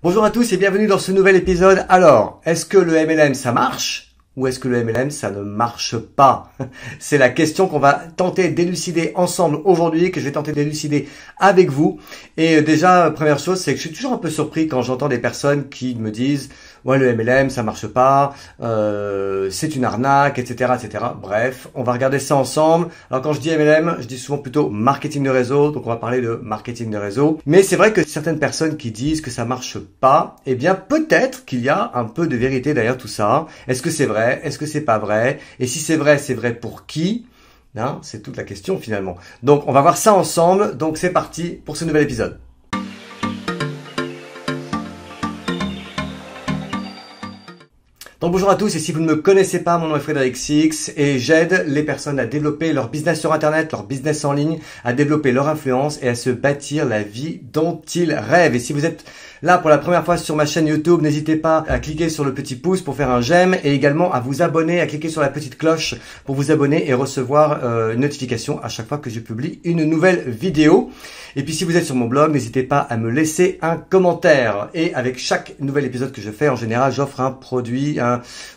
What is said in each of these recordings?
Bonjour à tous et bienvenue dans ce nouvel épisode. Alors, est-ce que le MLM ça marche ou est-ce que le MLM ça ne marche pas? C'est la question qu'on va tenter d'élucider ensemble aujourd'hui, que je vais tenter d'élucider avec vous. Et déjà, première chose, c'est que je suis toujours un peu surpris quand j'entends des personnes qui me disent ouais, le MLM ça marche pas, c'est une arnaque, etc., etc. Bref, on va regarder ça ensemble. Alors quand je dis MLM, je dis souvent plutôt marketing de réseau, donc on va parler de marketing de réseau. Mais c'est vrai que certaines personnes qui disent que ça marche pas, eh bien peut-être qu'il y a un peu de vérité derrière tout ça. Est-ce que c'est vrai? Est-ce que c'est pas vrai? Et si c'est vrai pour qui? Hein, c'est toute la question finalement. Donc on va voir ça ensemble. Donc c'est parti pour ce nouvel épisode. Donc bonjour à tous et si vous ne me connaissez pas, mon nom est Frédéric Six et j'aide les personnes à développer leur business sur internet, leur business en ligne, à développer leur influence et à se bâtir la vie dont ils rêvent. Et si vous êtes là pour la première fois sur ma chaîne YouTube, n'hésitez pas à cliquer sur le petit pouce pour faire un j'aime et également à vous abonner, à cliquer sur la petite cloche pour vous abonner et recevoir une notification à chaque fois que je publie une nouvelle vidéo. Et puis si vous êtes sur mon blog, n'hésitez pas à me laisser un commentaire. Et avec chaque nouvel épisode que je fais, en général, j'offre un produit,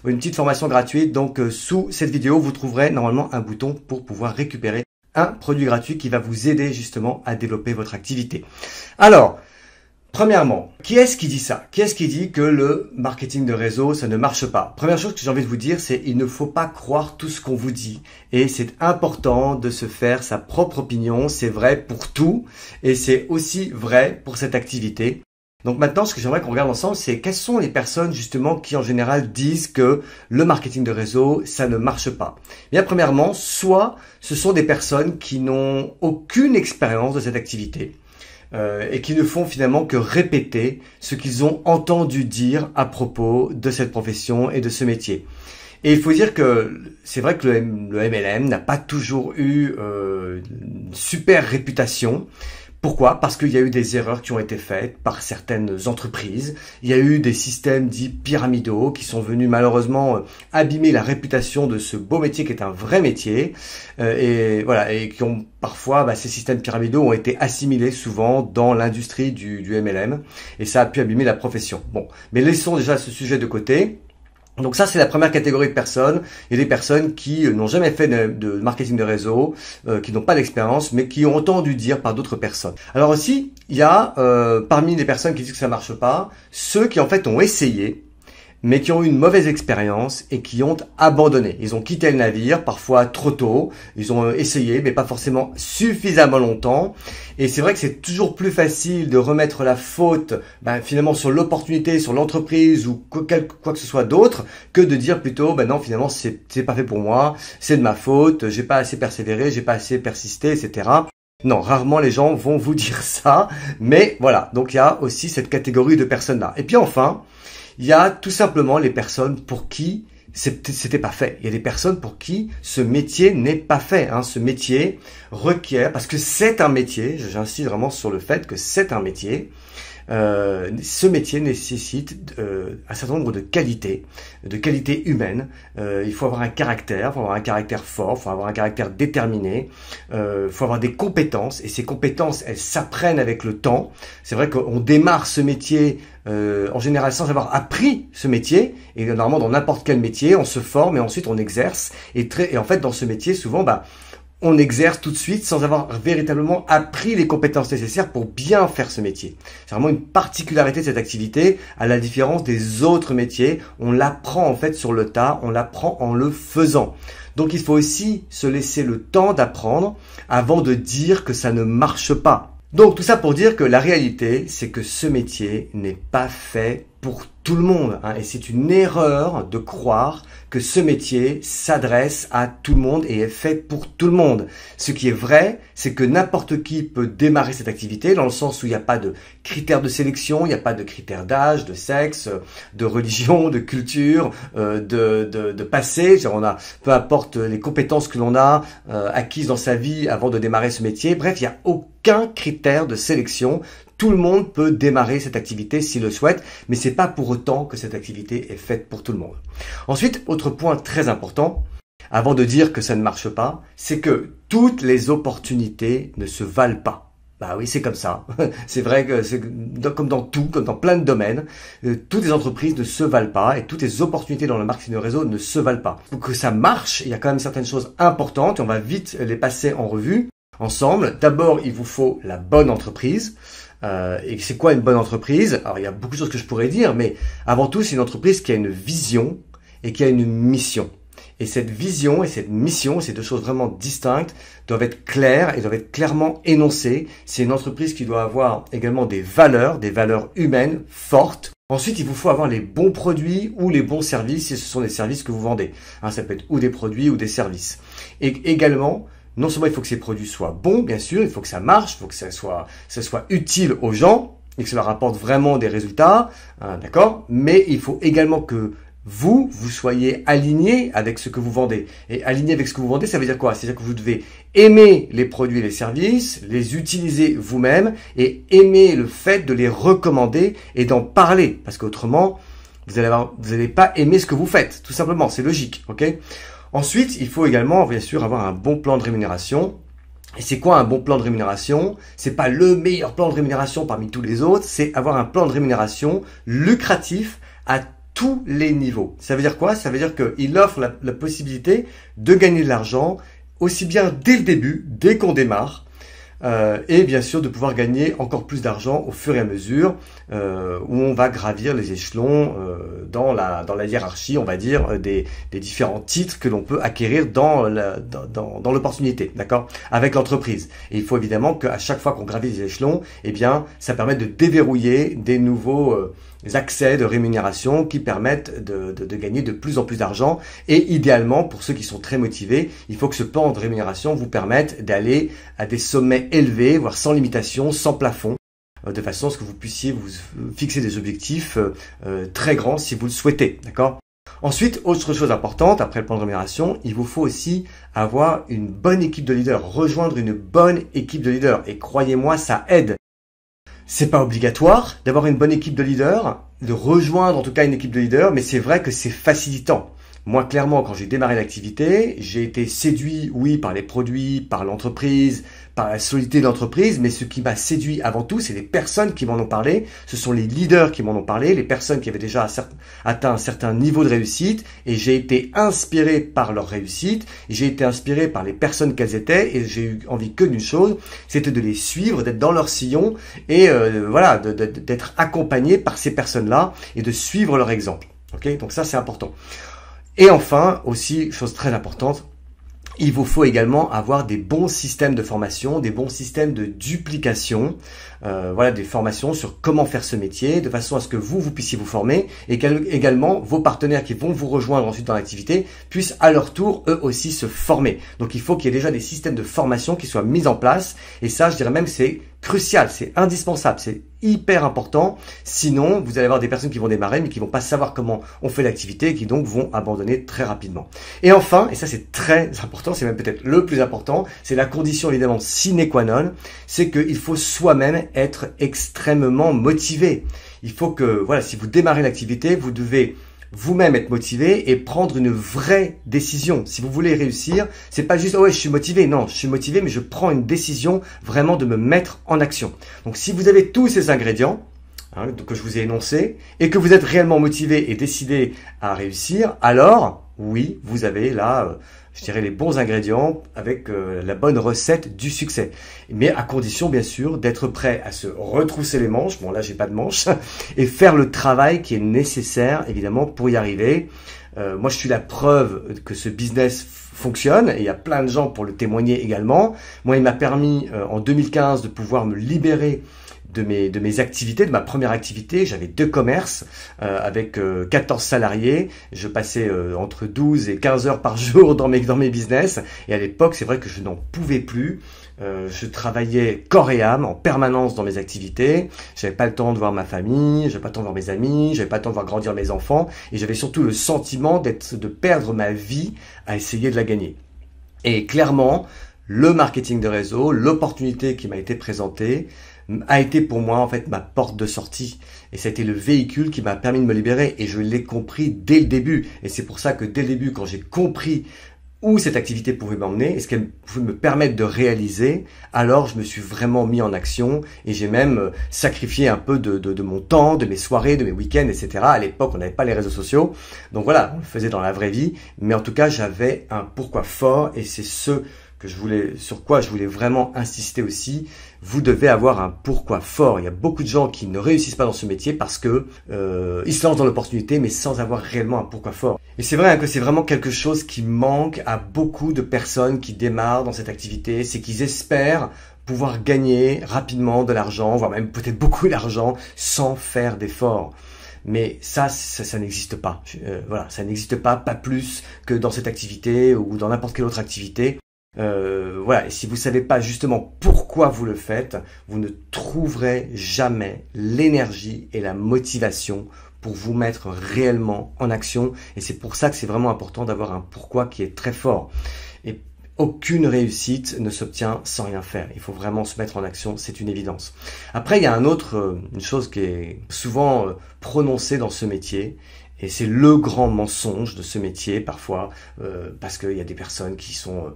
une petite formation gratuite. Donc sous cette vidéo, vous trouverez normalement un bouton pour pouvoir récupérer un produit gratuit qui va vous aider justement à développer votre activité. Alors, premièrement, qui est-ce qui dit ça? Qui est-ce qui dit que le marketing de réseau, ça ne marche pas? Première chose que j'ai envie de vous dire, c'est il ne faut pas croire tout ce qu'on vous dit. Et c'est important de se faire sa propre opinion. C'est vrai pour tout. Et c'est aussi vrai pour cette activité. Donc maintenant, ce que j'aimerais qu'on regarde ensemble, c'est quelles sont les personnes justement qui en général disent que le marketing de réseau, ça ne marche pas. Bien, premièrement, soit ce sont des personnes qui n'ont aucune expérience de cette activité. Et qui ne font finalement que répéter ce qu'ils ont entendu dire à propos de cette profession et de ce métier. Et il faut dire que c'est vrai que le MLM n'a pas toujours eu une super réputation. Pourquoi? Parce qu'il y a eu des erreurs qui ont été faites par certaines entreprises. Il y a eu des systèmes dits pyramidaux qui sont venus malheureusement abîmer la réputation de ce beau métier qui est un vrai métier. Et voilà, et qui ont parfois, ces systèmes pyramidaux ont été assimilés souvent dans l'industrie du MLM. Et ça a pu abîmer la profession. Bon, mais laissons déjà ce sujet de côté. Donc ça, c'est la première catégorie de personnes. Il y a des personnes qui n'ont jamais fait de marketing de réseau, qui n'ont pas d'expérience, mais qui ont entendu dire par d'autres personnes. Alors aussi, il y a parmi les personnes qui disent que ça marche pas, ceux qui en fait ont essayé, mais qui ont eu une mauvaise expérience et qui ont abandonné. Ils ont quitté le navire, parfois trop tôt. Ils ont essayé, mais pas forcément suffisamment longtemps. Et c'est vrai que c'est toujours plus facile de remettre la faute finalement sur l'opportunité, sur l'entreprise ou quoi que ce soit d'autre, que de dire plutôt non, finalement c'est pas fait pour moi, c'est de ma faute, j'ai pas assez persévéré, j'ai pas assez persisté, etc. Non, rarement les gens vont vous dire ça, mais voilà. Donc il y a aussi cette catégorie de personnes-là. Et puis enfin, il y a tout simplement les personnes pour qui c'était pas fait. Il y a des personnes pour qui ce métier n'est pas fait. Ce métier requiert, parce que c'est un métier, j'insiste vraiment sur le fait que c'est un métier, ce métier nécessite un certain nombre de qualités humaines. Il faut avoir un caractère, fort, il faut avoir un caractère déterminé, il faut avoir des compétences, et ces compétences, elles s'apprennent avec le temps. C'est vrai qu'on démarre ce métier en général sans avoir appris ce métier, et normalement dans n'importe quel métier, on se forme et ensuite on exerce, et en fait dans ce métier, souvent, on exerce tout de suite sans avoir véritablement appris les compétences nécessaires pour bien faire ce métier. C'est vraiment une particularité de cette activité, à la différence des autres métiers. On l'apprend en fait sur le tas, on l'apprend en le faisant. Donc il faut aussi se laisser le temps d'apprendre avant de dire que ça ne marche pas. Donc tout ça pour dire que la réalité, c'est que ce métier n'est pas fait pour tout le monde. Et c'est une erreur de croire que ce métier s'adresse à tout le monde et est fait pour tout le monde. Ce qui est vrai, c'est que n'importe qui peut démarrer cette activité dans le sens où il n'y a pas de critères de sélection, il n'y a pas de critères d'âge, de sexe, de religion, de culture, de passé. On a, peu importe les compétences que l'on a acquises dans sa vie avant de démarrer ce métier. Bref, il n'y a aucun critère de sélection. Tout le monde peut démarrer cette activité s'il le souhaite, mais c'est pas pour autant que cette activité est faite pour tout le monde. Ensuite, autre point très important, avant de dire que ça ne marche pas, c'est que toutes les opportunités ne se valent pas. Bah oui, c'est comme ça. C'est vrai que c'est comme dans tout, comme dans plein de domaines, toutes les entreprises ne se valent pas et toutes les opportunités dans le marketing de réseau ne se valent pas. Pour que ça marche, il y a quand même certaines choses importantes et on va vite les passer en revue ensemble. D'abord, il vous faut la bonne entreprise. Et c'est quoi une bonne entreprise? Alors, il y a beaucoup de choses que je pourrais dire, mais avant tout, c'est une entreprise qui a une vision et qui a une mission. Et cette vision et cette mission, ces deux choses vraiment distinctes, doivent être claires et doivent être clairement énoncées. C'est une entreprise qui doit avoir également des valeurs humaines fortes. Ensuite, il vous faut avoir les bons produits ou les bons services, si ce sont des services que vous vendez. Ça peut être ou des produits ou des services. Et également, non seulement il faut que ces produits soient bons, bien sûr, il faut que ça marche, il faut que ça soit utile aux gens et que cela rapporte vraiment des résultats, d'accord? Mais il faut également que vous soyez aligné avec ce que vous vendez. Et aligné avec ce que vous vendez, ça veut dire quoi? C'est-à-dire que vous devez aimer les produits et les services, les utiliser vous-même et aimer le fait de les recommander et d'en parler. Parce qu'autrement, vous n'allez pas aimer ce que vous faites. Tout simplement, c'est logique, ok? Ensuite, il faut également, bien sûr, avoir un bon plan de rémunération. Et c'est quoi un bon plan de rémunération? C'est pas le meilleur plan de rémunération parmi tous les autres, c'est avoir un plan de rémunération lucratif à tous les niveaux. Ça veut dire quoi? Ça veut dire qu'il offre la possibilité de gagner de l'argent aussi bien dès le début, dès qu'on démarre, et bien sûr de pouvoir gagner encore plus d'argent au fur et à mesure où on va gravir les échelons dans la hiérarchie, on va dire, des différents titres que l'on peut acquérir dans l'opportunité, d'accord, avec l'entreprise. Et il faut évidemment qu'à chaque fois qu'on gravit les échelons, eh bien, ça permet de déverrouiller des nouveaux accès de rémunération qui permettent de gagner de plus en plus d'argent. Et idéalement, pour ceux qui sont très motivés, il faut que ce plan de rémunération vous permette d'aller à des sommets élevés, voire sans limitation, sans plafond, de façon à ce que vous puissiez vous fixer des objectifs très grands si vous le souhaitez, d'accord? Ensuite, autre chose importante, après le plan de rémunération, il vous faut aussi avoir une bonne équipe de leaders, rejoindre une bonne équipe de leaders. Et croyez-moi, ça aide. C'est pas obligatoire d'avoir une bonne équipe de leaders, de rejoindre en tout cas une équipe de leaders, mais c'est vrai que c'est facilitant. Moi, clairement, quand j'ai démarré l'activité, j'ai été séduit, oui, par les produits, par l'entreprise, par la solidité de l'entreprise, mais ce qui m'a séduit avant tout, c'est les personnes qui m'en ont parlé, ce sont les leaders qui m'en ont parlé, les personnes qui avaient déjà atteint un certain niveau de réussite, et j'ai été inspiré par leur réussite, j'ai été inspiré par les personnes qu'elles étaient, et j'ai eu envie que d'une chose, c'était de les suivre, d'être dans leur sillon, et voilà, d'être accompagné par ces personnes-là, et de suivre leur exemple. Ok, donc ça, c'est important. Et enfin, aussi, chose très importante, il vous faut également avoir des bons systèmes de formation, des bons systèmes de duplication, voilà, des formations sur comment faire ce métier, de façon à ce que vous puissiez vous former et également vos partenaires qui vont vous rejoindre ensuite dans l'activité puissent à leur tour eux aussi se former. Donc il faut qu'il y ait déjà des systèmes de formation qui soient mis en place et ça, je dirais même que c'est crucial, c'est indispensable, c'est hyper important. Sinon, vous allez avoir des personnes qui vont démarrer mais qui vont pas savoir comment on fait l'activité et qui donc vont abandonner très rapidement. Et enfin, et ça c'est très important, c'est même peut-être le plus important, c'est la condition évidemment sine qua non, c'est qu'il faut soi-même être extrêmement motivé. Il faut que, voilà, si vous démarrez l'activité, vous devez vous-même être motivé et prendre une vraie décision. Si vous voulez réussir, c'est pas juste « oh ouais, je suis motivé ». Non, je suis motivé, mais je prends une décision vraiment de me mettre en action. Donc, si vous avez tous ces ingrédients que je vous ai énoncés et que vous êtes réellement motivé et décidé à réussir, alors oui, vous avez là, je dirais, les bons ingrédients avec la bonne recette du succès. Mais à condition, bien sûr, d'être prêt à se retrousser les manches. Bon, là, j'ai pas de manches. Et faire le travail qui est nécessaire, évidemment, pour y arriver. Moi, je suis la preuve que ce business fonctionne. Et il y a plein de gens pour le témoigner également. Moi, il m'a permis, en 2015, de pouvoir me libérer de mes activités, de ma première activité. J'avais 2 commerces avec 14 salariés. Je passais entre 12 et 15 heures par jour dans mes business. Et à l'époque, c'est vrai que je n'en pouvais plus. Je travaillais corps et âme en permanence dans mes activités. J'avais pas le temps de voir ma famille, j'avais pas le temps de voir mes amis, j'avais pas le temps de voir grandir mes enfants. Et j'avais surtout le sentiment de perdre ma vie à essayer de la gagner. Et clairement, le marketing de réseau, l'opportunité qui m'a été présentée, a été pour moi en fait ma porte de sortie et ça a été le véhicule qui m'a permis de me libérer et je l'ai compris dès le début et c'est pour ça que dès le début quand j'ai compris où cette activité pouvait m'emmener et ce qu'elle pouvait me permettre de réaliser, alors je me suis vraiment mis en action et j'ai même sacrifié un peu de mon temps, de mes soirées, de mes week-ends, etc. À l'époque, on n'avait pas les réseaux sociaux. Donc voilà, on le faisait dans la vraie vie. Mais en tout cas, j'avais un pourquoi fort et c'est sur quoi je voulais vraiment insister aussi. Vous devez avoir un pourquoi fort. Il y a beaucoup de gens qui ne réussissent pas dans ce métier parce que ils se lancent dans l'opportunité mais sans avoir réellement un pourquoi fort. Et c'est vrai que c'est vraiment quelque chose qui manque à beaucoup de personnes qui démarrent dans cette activité, c'est qu'ils espèrent pouvoir gagner rapidement de l'argent, voire même peut-être beaucoup d'argent sans faire d'efforts. Mais ça n'existe pas. Voilà, ça n'existe pas plus que dans cette activité ou dans n'importe quelle autre activité. Voilà, et si vous savez pas justement pourquoi vous le faites, vous ne trouverez jamais l'énergie et la motivation pour vous mettre réellement en action. Et c'est pour ça que c'est vraiment important d'avoir un pourquoi qui est très fort. Et aucune réussite ne s'obtient sans rien faire. Il faut vraiment se mettre en action, c'est une évidence. Après, il y a une chose qui est souvent prononcée dans ce métier. Et c'est le grand mensonge de ce métier parfois, parce qu'il y a des personnes qui sont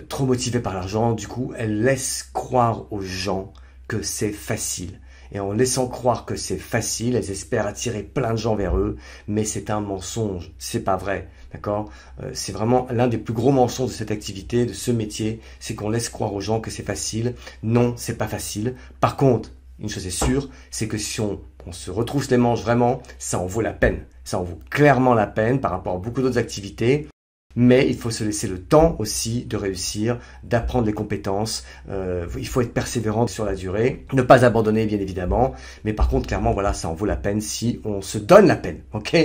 trop motivées par l'argent, du coup elles laissent croire aux gens que c'est facile. Et en laissant croire que c'est facile, elles espèrent attirer plein de gens vers eux, mais c'est un mensonge, c'est pas vrai, d'accord? C'est vraiment l'un des plus gros mensonges de cette activité, de ce métier, c'est qu'on laisse croire aux gens que c'est facile. Non, c'est pas facile. Par contre, une chose est sûre, c'est que si on se retrousse les manches vraiment, ça en vaut la peine. Ça en vaut clairement la peine par rapport à beaucoup d'autres activités. Mais il faut se laisser le temps aussi de réussir, d'apprendre les compétences. Il faut être persévérant sur la durée, ne pas abandonner bien évidemment. Mais par contre, clairement, voilà, ça en vaut la peine si on se donne la peine, ok?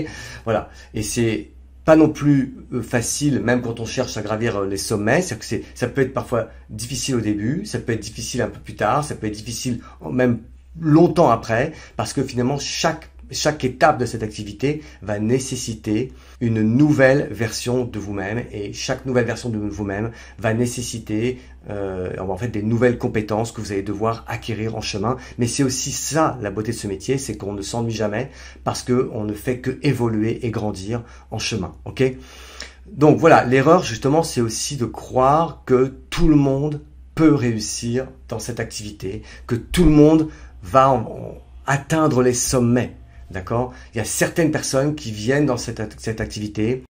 Voilà. Et c'est pas non plus facile, même quand on cherche à gravir les sommets. C'est-à-dire que ça peut être parfois difficile au début, ça peut être difficile un peu plus tard, ça peut être difficile même longtemps après, parce que finalement chaque étape de cette activité va nécessiter une nouvelle version de vous-même et chaque nouvelle version de vous-même va nécessiter en fait des nouvelles compétences que vous allez devoir acquérir en chemin. Mais c'est aussi ça la beauté de ce métier, c'est qu'on ne s'ennuie jamais parce que on ne fait que évoluer et grandir en chemin. Ok? Donc voilà, l'erreur justement, c'est aussi de croire que tout le monde peut réussir dans cette activité, que tout le monde va atteindre les sommets. D'accord? Il y a certaines personnes qui viennent dans cette activité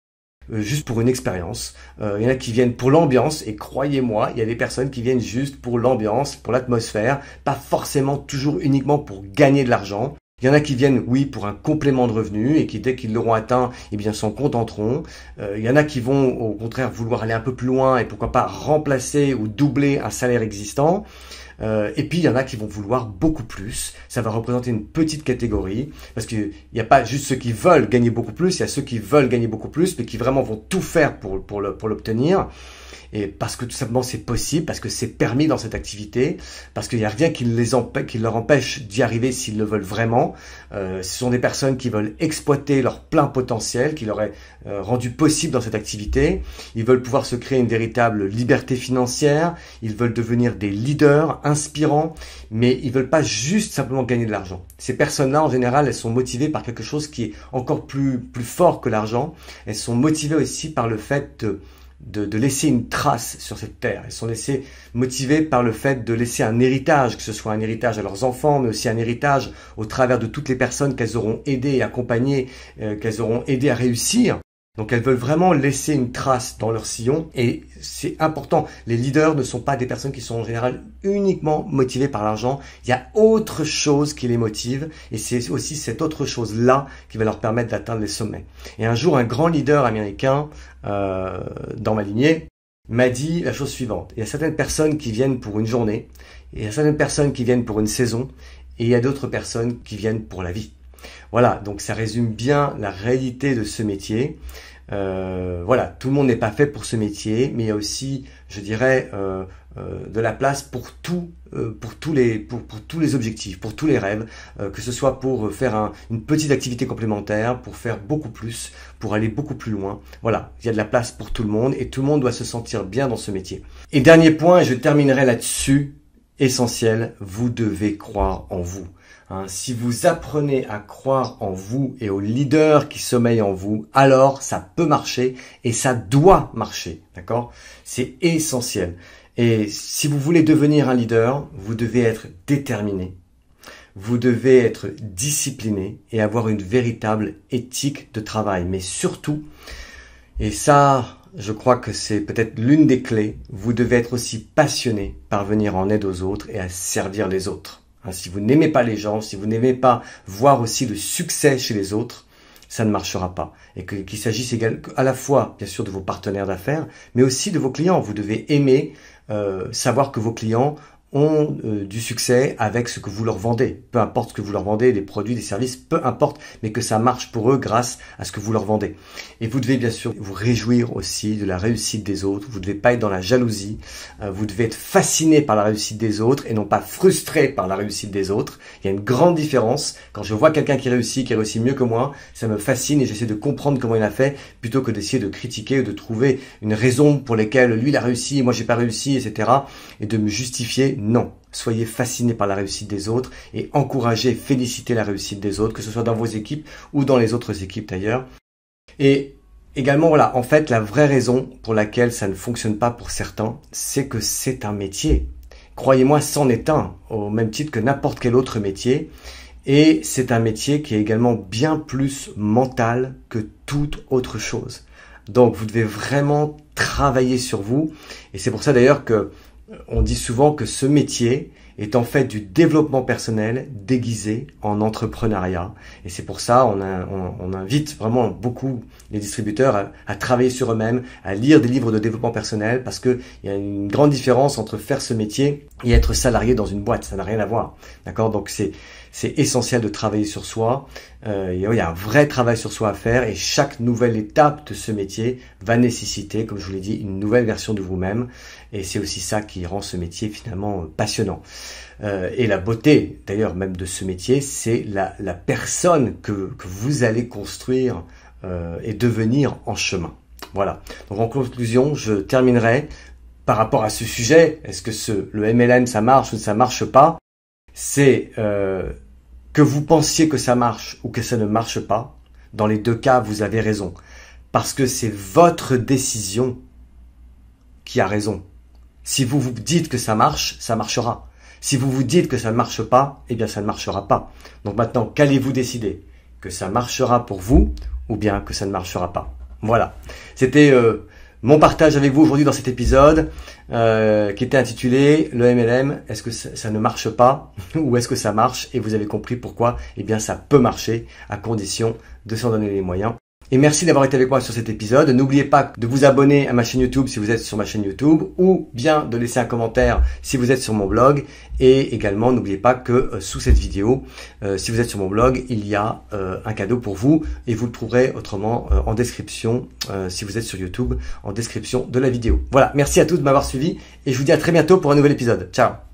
juste pour une expérience. Il y en a qui viennent pour l'ambiance et croyez-moi, il y a des personnes qui viennent juste pour l'ambiance, pour l'atmosphère, pas forcément toujours uniquement pour gagner de l'argent. Il y en a qui viennent, oui, pour un complément de revenus et qui, dès qu'ils l'auront atteint, eh bien, s'en contenteront. Il y en a qui vont, au contraire, vouloir aller un peu plus loin et pourquoi pas remplacer ou doubler un salaire existant. Et puis il y en a qui vont vouloir beaucoup plus. Ça va représenter une petite catégorie parce qu'il n'y a pas juste ceux qui veulent gagner beaucoup plus, il y a ceux qui veulent gagner beaucoup plus mais qui vraiment vont tout faire pour l'obtenir. Et parce que tout simplement c'est possible, parce que c'est permis dans cette activité, parce qu'il n'y a rien qui leur empêche d'y arriver s'ils le veulent vraiment. Ce sont des personnes qui veulent exploiter leur plein potentiel, qui leur est rendu possible dans cette activité. Ils veulent pouvoir se créer une véritable liberté financière, ils veulent devenir des leaders inspirants, mais ils veulent pas juste simplement gagner de l'argent. Ces personnes-là, en général, elles sont motivées par quelque chose qui est encore plus fort que l'argent. Elles sont motivées aussi par le fait de laisser une trace sur cette terre. Elles sont motivées par le fait de laisser un héritage, que ce soit un héritage à leurs enfants, mais aussi un héritage au travers de toutes les personnes qu'elles auront aidées et accompagnées, qu'elles auront aidées à réussir. Donc elles veulent vraiment laisser une trace dans leur sillon et c'est important. Les leaders ne sont pas des personnes qui sont en général uniquement motivées par l'argent. Il y a autre chose qui les motive et c'est aussi cette autre chose-là qui va leur permettre d'atteindre les sommets. Et un jour, un grand leader américain dans ma lignée m'a dit la chose suivante. Il y a certaines personnes qui viennent pour une journée, il y a certaines personnes qui viennent pour une saison et il y a d'autres personnes qui viennent pour la vie. Voilà, donc ça résume bien la réalité de ce métier. Voilà, tout le monde n'est pas fait pour ce métier, mais il y a aussi, je dirais, de la place pour tous les objectifs, pour tous les rêves, que ce soit pour faire une petite activité complémentaire, pour faire beaucoup plus, pour aller beaucoup plus loin. Voilà, il y a de la place pour tout le monde et tout le monde doit se sentir bien dans ce métier. Et dernier point, et je terminerai là-dessus, essentiel, vous devez croire en vous. Si vous apprenez à croire en vous et aux leaders qui sommeillent en vous, alors ça peut marcher et ça doit marcher, d'accord? C'est essentiel. Et si vous voulez devenir un leader, vous devez être déterminé. Vous devez être discipliné et avoir une véritable éthique de travail. Mais surtout, et ça, je crois que c'est peut-être l'une des clés, vous devez être aussi passionné par venir en aide aux autres et à servir les autres. Si vous n'aimez pas les gens, si vous n'aimez pas voir aussi le succès chez les autres, ça ne marchera pas. Et qu'il s'agisse à la fois, bien sûr, de vos partenaires d'affaires, mais aussi de vos clients. Vous devez aimer savoir que vos clients ont du succès avec ce que vous leur vendez. Peu importe ce que vous leur vendez, des produits, des services, peu importe, mais que ça marche pour eux grâce à ce que vous leur vendez. Et vous devez bien sûr vous réjouir aussi de la réussite des autres. Vous ne devez pas être dans la jalousie. Vous devez être fasciné par la réussite des autres et non pas frustré par la réussite des autres. Il y a une grande différence. Quand je vois quelqu'un qui réussit mieux que moi, ça me fascine et j'essaie de comprendre comment il a fait plutôt que d'essayer de critiquer ou de trouver une raison pour laquelle lui il a réussi et moi j'ai pas réussi, etc. et de me justifier. Non, soyez fascinés par la réussite des autres et encouragez, félicitez la réussite des autres, que ce soit dans vos équipes ou dans les autres équipes d'ailleurs. Et également, voilà, en fait, la vraie raison pour laquelle ça ne fonctionne pas pour certains, c'est que c'est un métier. Croyez-moi, c'en est un, au même titre que n'importe quel autre métier. Et c'est un métier qui est également bien plus mental que toute autre chose. Donc, vous devez vraiment travailler sur vous. Et c'est pour ça d'ailleurs que on dit souvent que ce métier est en fait du développement personnel déguisé en entrepreneuriat. Et c'est pour ça on invite vraiment beaucoup les distributeurs à travailler sur eux-mêmes, à lire des livres de développement personnel, parce qu'il y a une grande différence entre faire ce métier et être salarié dans une boîte. Ça n'a rien à voir. D'accord? Donc c'est essentiel de travailler sur soi. Il y a un vrai travail sur soi à faire et chaque nouvelle étape de ce métier va nécessiter, comme je vous l'ai dit, une nouvelle version de vous-même. Et c'est aussi ça qui rend ce métier finalement passionnant. Et la beauté d'ailleurs même de ce métier, c'est la personne que vous allez construire et devenir en chemin. Voilà. Donc en conclusion, je terminerai par rapport à ce sujet. Est-ce que le MLM ça marche ou ça marche pas? C'est que vous pensiez que ça marche ou que ça ne marche pas, dans les deux cas, vous avez raison. Parce que c'est votre décision qui a raison. Si vous vous dites que ça marche, ça marchera. Si vous vous dites que ça ne marche pas, eh bien ça ne marchera pas. Donc maintenant, qu'allez-vous décider? Que ça marchera pour vous ou bien que ça ne marchera pas? Voilà. C'était mon partage avec vous aujourd'hui dans cet épisode qui était intitulé « Le MLM, est-ce que ça ne marche pas ou est-ce que ça marche ?» Et vous avez compris pourquoi. Eh bien, ça peut marcher à condition de s'en donner les moyens. Et merci d'avoir été avec moi sur cet épisode. N'oubliez pas de vous abonner à ma chaîne YouTube si vous êtes sur ma chaîne YouTube ou bien de laisser un commentaire si vous êtes sur mon blog. Et également, n'oubliez pas que sous cette vidéo, si vous êtes sur mon blog, il y a un cadeau pour vous et vous le trouverez autrement en description si vous êtes sur YouTube, en description de la vidéo. Voilà, merci à tous de m'avoir suivi et je vous dis à très bientôt pour un nouvel épisode. Ciao!